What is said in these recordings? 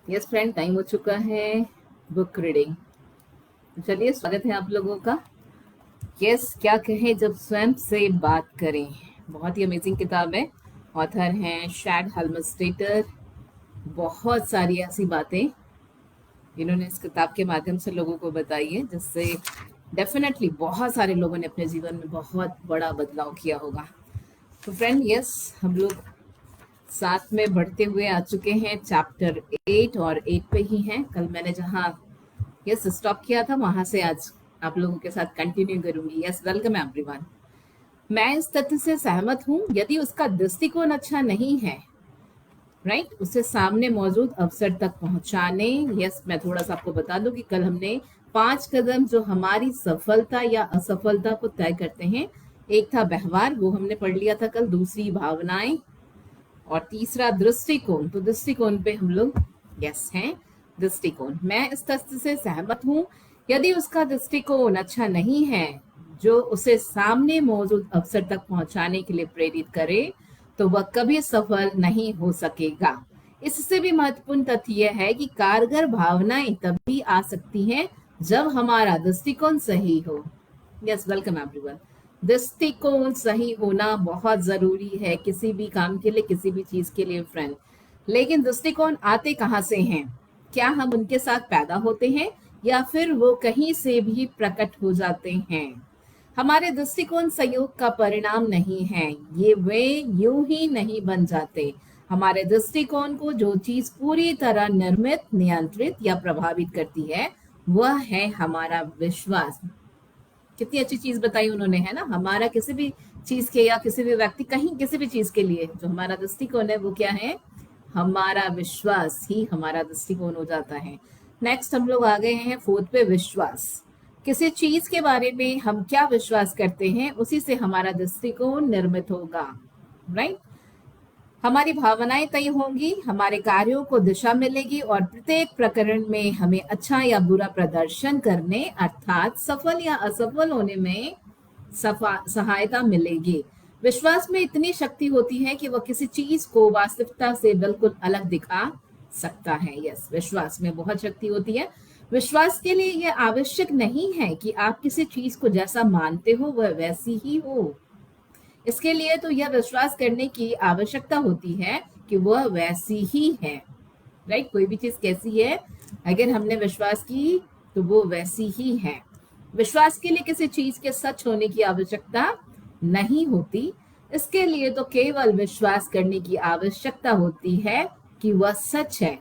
Yes friend, time हो चुका है बुक रीडिंग। चलिए, स्वागत है आप लोगों का। यस, क्या कहें जब स्वयं से बात करें। बहुत ही अमेजिंग किताब है। ऑथर हैं शैड हेल्मस्टेटर। बहुत सारी ऐसी बातें इन्होंने इस किताब के माध्यम से लोगों को बताई है, जिससे डेफिनेटली बहुत सारे लोगों ने अपने जीवन में बहुत बड़ा बदलाव किया होगा। तो फ्रेंड, यस, हम लोग साथ में बढ़ते हुए आ चुके हैं चैप्टर 8 और 8 पे ही हैं। कल मैंने जहाँ यस स्टॉप किया था वहां से आज आप लोगों के साथ कंटिन्यू करूंगी। Yes, welcome everyone. मैं इस तथ्य से सहमत हूँ, यदि उसका दृष्टिकोण अच्छा नहीं है, राइट, उसे सामने मौजूद अवसर तक पहुंचाने। यस, मैं थोड़ा सा आपको बता दूं कि कल हमने 5 कदम जो हमारी सफलता या असफलता को तय करते हैं, एक था व्यवहार, वो हमने पढ़ लिया था कल। दूसरी भावनाएं, और तीसरा दृष्टिकोण। तो दृष्टिकोण पे हम लोग यस हैं। दृष्टिकोण, मैं इस तथ्य से सहमत हूं, यदि उसका दृष्टिकोण अच्छा नहीं है जो उसे सामने मौजूद अवसर तक पहुंचाने के लिए प्रेरित करे, तो वह कभी सफल नहीं हो सकेगा। इससे भी महत्वपूर्ण तथ्य यह है कि कारगर भावनाएं तभी आ सकती हैं जब हमारा दृष्टिकोण सही हो। Yes, welcome everyone. दृष्टिकोण सही होना बहुत जरूरी है किसी भी काम के लिए, किसी भी चीज के लिए फ्रेंड। लेकिन दृष्टिकोण आते कहाँ से हैं? क्या हम उनके साथ पैदा होते हैं या फिर वो कहीं से भी प्रकट हो जाते हैं? हमारे दृष्टिकोण संयोग का परिणाम नहीं है, ये वे यूं ही नहीं बन जाते। हमारे दृष्टिकोण को जो चीज पूरी तरह निर्मित, नियंत्रित या प्रभावित करती है, वह है हमारा विश्वास। कितनी अच्छी चीज बताई उन्होंने, है ना। हमारा किसी भी चीज के या किसी भी व्यक्ति, कहीं किसी भी चीज के लिए जो हमारा दृष्टिकोण है वो क्या है? हमारा विश्वास ही हमारा दृष्टिकोण हो जाता है। नेक्स्ट हम लोग आ गए हैं 4th पे, विश्वास। किसी चीज के बारे में हम क्या विश्वास करते हैं, उसी से हमारा दृष्टिकोण निर्मित होगा, राइट। हमारी भावनाएं तय होंगी, हमारे कार्यों को दिशा मिलेगी और प्रत्येक प्रकरण में हमें अच्छा या बुरा प्रदर्शन करने, अर्थात सफल या असफल होने में सहायता मिलेगी। विश्वास में इतनी शक्ति होती है कि वह किसी चीज को वास्तविकता से बिल्कुल अलग दिखा सकता है। यस, विश्वास में बहुत शक्ति होती है। विश्वास के लिए यह आवश्यक नहीं है कि आप किसी चीज को जैसा मानते हो वह वैसी ही हो। इसके लिए तो यह विश्वास करने की आवश्यकता होती है कि वह वैसी ही है, राइट। कोई भी चीज कैसी है, अगर हमने विश्वास की तो वो वैसी ही है। विश्वास के लिए किसी चीज के सच होने की आवश्यकता नहीं होती। इसके लिए तो केवल विश्वास करने की आवश्यकता होती है कि वह सच है।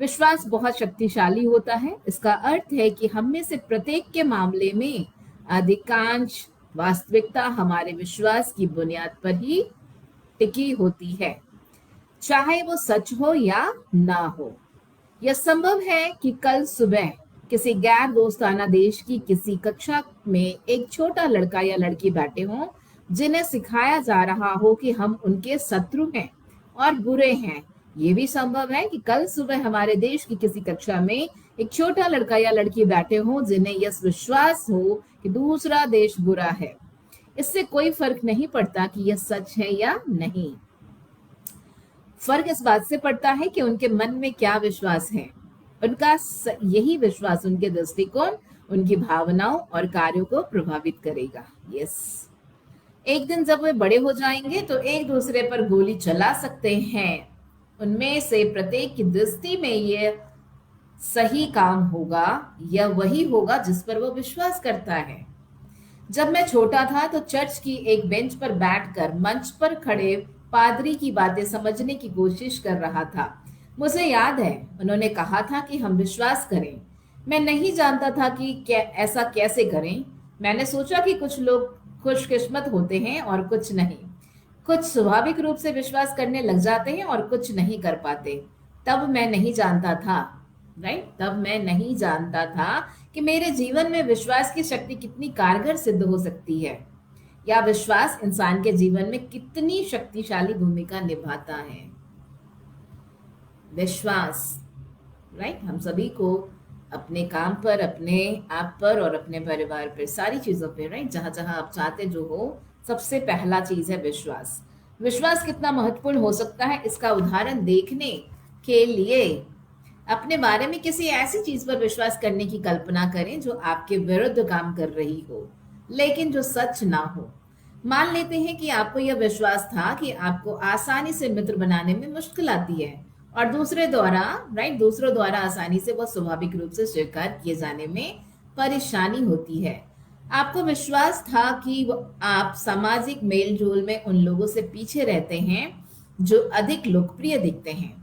विश्वास बहुत शक्तिशाली होता है। इसका अर्थ है कि हम में से प्रत्येक के मामले में अधिकांश वास्तविकता हमारे विश्वास की बुनियाद पर ही टिकी होती है, चाहे वो सच हो या ना हो। यह संभव है कि कल सुबह किसी गैर दोस्ताना देश की किसी कक्षा में एक छोटा लड़का या लड़की बैठे हों, जिन्हें सिखाया जा रहा हो कि हम उनके शत्रु हैं और बुरे हैं। ये भी संभव है कि कल सुबह हमारे देश की किसी कक्षा में एक छोटा लड़का या लड़की बैठे हों, जिन्हें यह विश्वास हो कि दूसरा देश बुरा है। इससे कोई फर्क नहीं पड़ता कि यह सच है या नहीं। फर्क इस बात से पड़ता है कि उनके मन में क्या विश्वास है। उनका यही विश्वास उनके दृष्टिकोण, उनकी भावनाओं और कार्यों को प्रभावित करेगा। यस, एक दिन जब वे बड़े हो जाएंगे तो एक दूसरे पर गोली चला सकते हैं। उनमें से प्रत्येक की दृष्टि में यह सही काम होगा, यह वही होगा जिस पर वो विश्वास करता है। जब मैं छोटा था तो चर्च की एक बेंच पर बैठकर मंच पर खड़े पादरी की बातें समझने की कोशिश कर रहा था। मुझे याद है उन्होंने कहा था कि हम विश्वास करें। मैं नहीं जानता था कि ऐसा कैसे करें। मैंने सोचा कि कुछ लोग खुशकिस्मत होते हैं और कुछ नहीं। कुछ स्वाभाविक रूप से विश्वास करने लग जाते हैं और कुछ नहीं कर पाते। तब मैं नहीं जानता था, राइट, तब मैं नहीं जानता था कि मेरे जीवन में विश्वास की शक्ति कितनी कारगर सिद्ध हो सकती है, या विश्वास इंसान के जीवन में कितनी शक्तिशाली भूमिका निभाता है। विश्वास, राइट, हम सभी को अपने काम पर, अपने आप पर और अपने परिवार पर, सारी चीजों पर, राइट, जहां जहां आप चाहते जो हो, सबसे पहला चीज है विश्वास। विश्वास कितना महत्वपूर्ण हो सकता है, इसका उदाहरण देखने के लिए अपने बारे में किसी ऐसी चीज पर विश्वास करने की कल्पना करें जो आपके विरुद्ध काम कर रही हो, लेकिन जो सच ना हो। मान लेते हैं कि आपको यह विश्वास था कि आपको आसानी से मित्र बनाने में मुश्किल आती है और दूसरों द्वारा आसानी से वह स्वाभाविक रूप से स्वीकार किए जाने में परेशानी होती है। आपको विश्वास था कि आप सामाजिक मेलजोल में उन लोगों से पीछे रहते हैं जो अधिक लोकप्रिय दिखते हैं।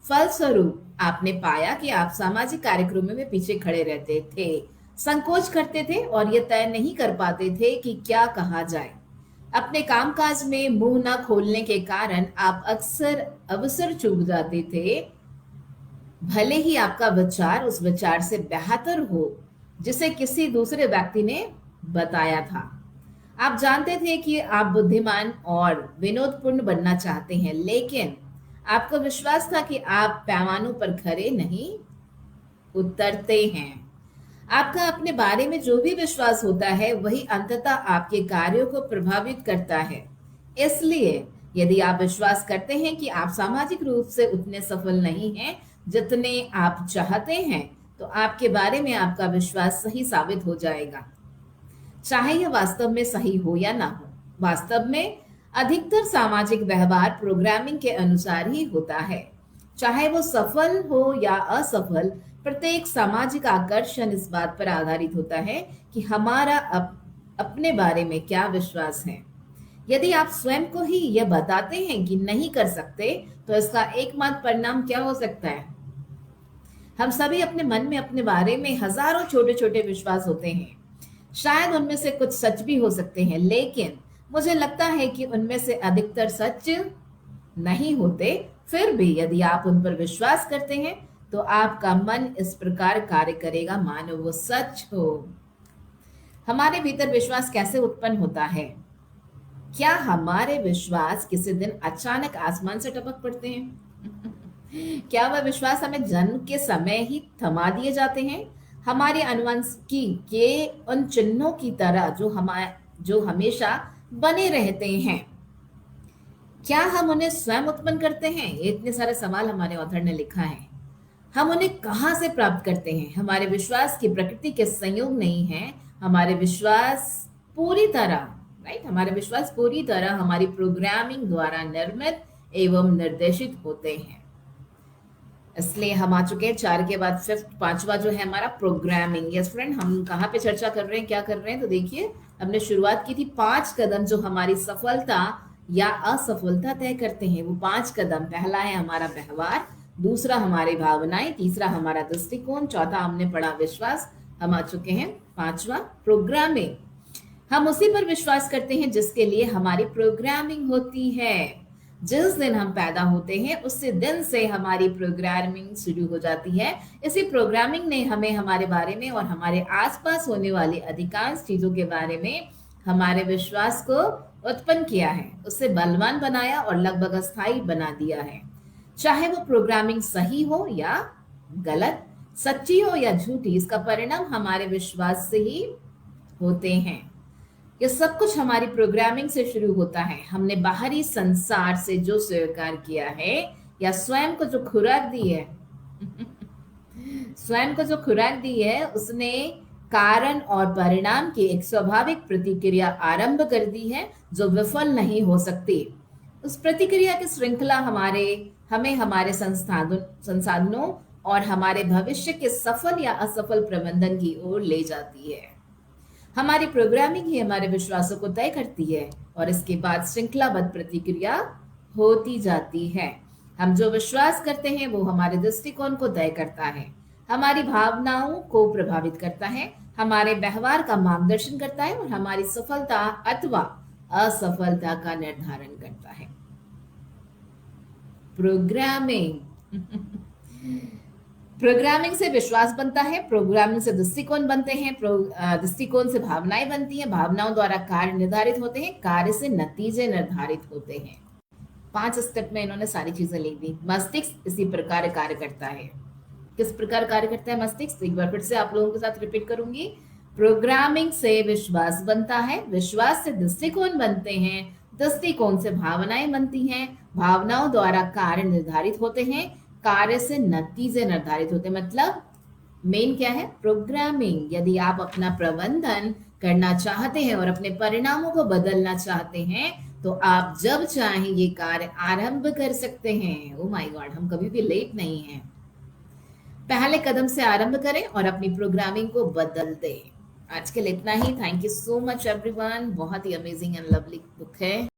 फलस्वरूप आपने पाया कि आप सामाजिक कार्यक्रमों में पीछे खड़े रहते थे, संकोच करते थे और यह तय नहीं कर पाते थे कि क्या कहा जाए। अपने कामकाज में मुंह न खोलने के कारण आप अक्सर अवसर चूक जाते थे, भले ही आपका विचार उस विचार से बेहतर हो जिसे किसी दूसरे व्यक्ति ने बताया था। आप जानते थे कि आप बुद्धिमान और विनोदपूर्ण बनना चाहते हैं, लेकिन आपको विश्वास था कि आप पैमानों पर खरे नहीं उतरते हैं। आपका अपने बारे में जो भी विश्वास होता है वही अंततः आपके कार्यों को प्रभावित करता है। इसलिए यदि आप विश्वास करते हैं कि आप सामाजिक रूप से उतने सफल नहीं हैं जितने आप चाहते हैं, तो आपके बारे में आपका विश्वास सही साबित हो जाएगा, चाहे यह वास्तव में सही हो या ना हो। वास्तव में अधिकतर सामाजिक व्यवहार प्रोग्रामिंग के अनुसार ही होता है, चाहे वो सफल हो या असफल। प्रत्येक सामाजिक आकर्षण इस बात पर आधारित होता है कि हमारा अपने बारे में क्या विश्वास है। यदि आप स्वयं को ही यह बताते हैं कि नहीं कर सकते, तो इसका एकमात्र परिणाम क्या हो सकता है? हम सभी अपने मन में अपने बारे में हजारों छोटे छोटे विश्वास होते हैं। शायद उनमें से कुछ सच भी हो सकते हैं, लेकिन मुझे लगता है कि उनमें से अधिकतर सच नहीं होते। फिर भी यदि आप उन पर विश्वास करते हैं, तो आपका मन इस प्रकार कार्य करेगा मानो वो सच हो। हमारे भीतर विश्वास कैसे उत्पन्न होता है? क्या हमारे विश्वास किसी दिन अचानक आसमान से टपक पड़ते हैं? क्या वह विश्वास हमें जन्म के समय ही थमा दिए जाते हैं, हमारे अनुवंशिकी के उन चिन्हों की तरह जो हमेशा बने रहते हैं? क्या हम उन्हें स्वयं उत्पन्न करते हैं? ये इतने सारे सवाल हमारे ऑथर ने लिखा है। हम उन्हें कहाँ से प्राप्त करते हैं? हमारे विश्वास की प्रकृति के संयोग नहीं है। हमारे विश्वास पूरी तरह हमारी प्रोग्रामिंग द्वारा निर्मित एवं निर्देशित होते हैं। इसलिए हम आ चुके हैं 4 के बाद पांचवा जो है हमारा प्रोग्रामिंग। यस फ्रेंड, हम कहाँ पे चर्चा कर रहे हैं, क्या कर रहे हैं? तो देखिए, हमने शुरुआत की थी 5 कदम जो हमारी सफलता या असफलता तय करते हैं। वो 5 कदम, पहला है हमारा व्यवहार, दूसरा हमारी भावनाएं, तीसरा हमारा दृष्टिकोण, चौथा हमने पढ़ा विश्वास। हम आ चुके हैं 5वां प्रोग्रामिंग। हम उसी पर विश्वास करते हैं जिसके लिए हमारी प्रोग्रामिंग होती है। जिस दिन हम पैदा होते हैं उसी दिन से हमारी प्रोग्रामिंग शुरू हो जाती है। इसी प्रोग्रामिंग ने हमें हमारे बारे में और हमारे आसपास होने वाली अधिकांश चीजों के बारे में हमारे विश्वास को उत्पन्न किया है, उससे बलवान बनाया और लगभग अस्थायी बना दिया है। चाहे वो प्रोग्रामिंग सही हो या गलत, सच्ची हो या झूठी, इसका परिणाम हमारे विश्वास से ही होते हैं। ये सब कुछ हमारी प्रोग्रामिंग से शुरू होता है। हमने बाहरी संसार से जो स्वीकार किया है या स्वयं को जो खुराक दी है उसने कारण और परिणाम की एक स्वाभाविक प्रतिक्रिया आरंभ कर दी है जो विफल नहीं हो सकती। उस प्रतिक्रिया की श्रृंखला हमें हमारे संसाधनों और हमारे भविष्य के सफल या असफल प्रबंधन की ओर ले जाती है। हमारी प्रोग्रामिंग ही हमारे विश्वासों को तय करती है और इसके बाद श्रृंखलाबद्ध प्रतिक्रिया होती जाती है। हम जो विश्वास करते हैं वो हमारे दृष्टिकोण को तय करता है, हमारी भावनाओं को प्रभावित करता है, हमारे व्यवहार का मार्गदर्शन करता है और हमारी सफलता अथवा असफलता का निर्धारण करता है। प्रोग्रामिंग से विश्वास बनता है, प्रोग्रामिंग से दृष्टिकोण बनते हैं, दृष्टिकोण से भावनाएं बनती हैं, भावनाओं द्वारा कार्य निर्धारित होते हैं, कार्य से नतीजे निर्धारित होते हैं। 5 स्टेप में इन्होंने सारी चीजें लिख दी। मस्तिष्क इसी प्रकार कार्य करता है। किस प्रकार कार्य करता है मस्तिष्क? एक बार फिर से आप लोगों के साथ रिपीट करूंगी। प्रोग्रामिंग से विश्वास बनता है, विश्वास से दृष्टिकोण बनते हैं, दृष्टिकोण से भावनाएं बनती हैं, भावनाओं द्वारा कार्य निर्धारित होते हैं, कार्य से नतीजे निर्धारित होते हैं। मतलब मेन क्या है? प्रोग्रामिंग। यदि आप अपना प्रबंधन करना चाहते हैं और अपने परिणामों को बदलना चाहते हैं तो आप जब चाहें ये कार्य आरंभ कर सकते हैं। ओ माय गॉड, हम कभी भी लेट नहीं हैं। पहले कदम से आरंभ करें और अपनी प्रोग्रामिंग को बदल दें। आज के लिए इतना ही। Thank you so much everyone. बहुत ही अमेजिंग एंड लवली बुक है।